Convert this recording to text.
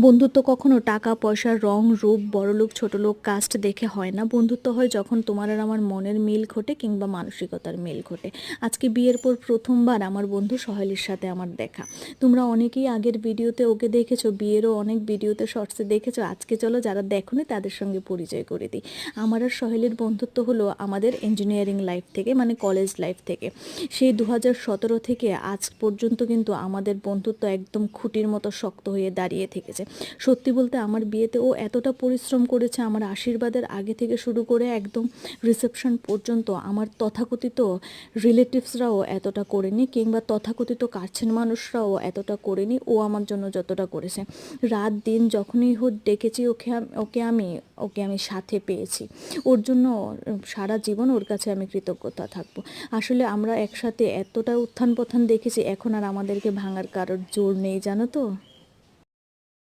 বন্ধুত্ব কখনো টাকা পয়সা রং রূপ বড়লোক ছোটলোক কাস্ট দেখে হয় না। বন্ধুত্ব হয় যখন তোমার আর আমার মনের মিল ঘটে কিংবা মানসিকতার মিল ঘটে। আজকে বিয়ের পর প্রথমবার আমার বন্ধু সহেলির সাথে আমার দেখা। তোমরা অনেকেই আগের ভিডিওতে ওকে দেখেছো, বিয়েরও অনেক ভিডিওতে শর্টসে দেখেছো। আজকে চলো যারা দেখোনি তাদের সঙ্গে পরিচয় করে দিই। আমার আর সহেলির বন্ধুত্ব হলো আমাদের ইঞ্জিনিয়ারিং লাইফ থেকে, মানে কলেজ লাইফ থেকে। সেই 2017 থেকে আজ পর্যন্ত কিন্তু আমাদের বন্ধুত্ব একদম খুঁটির মতো শক্ত হয়ে দাঁড়িয়ে থেকেছে। সত্যি বলতে আমার বিয়েতে ও এতটা পরিশ্রম করেছে, আমার আশীর্বাদের আগে থেকে শুরু করে একদম রিসেপশন পর্যন্ত আমার তথাকথিত রিলেটিভসরাও এতটা করেনি, কিংবা তথাকথিত কাছের মানুষরাও এতটা করেনি ও আমার জন্য যতটা করেছে। রাত দিন যখনই হোক ডেকেছি ওকে আমি সাথে পেয়েছি। ওর জন্য সারা জীবন ওর কাছে আমি কৃতজ্ঞতা থাকবো। আসলে আমরা একসাথে এতটা উত্থান পতন দেখেছি, এখন আর আমাদেরকে ভাঙার কারোর জোর নেই, জানো তো।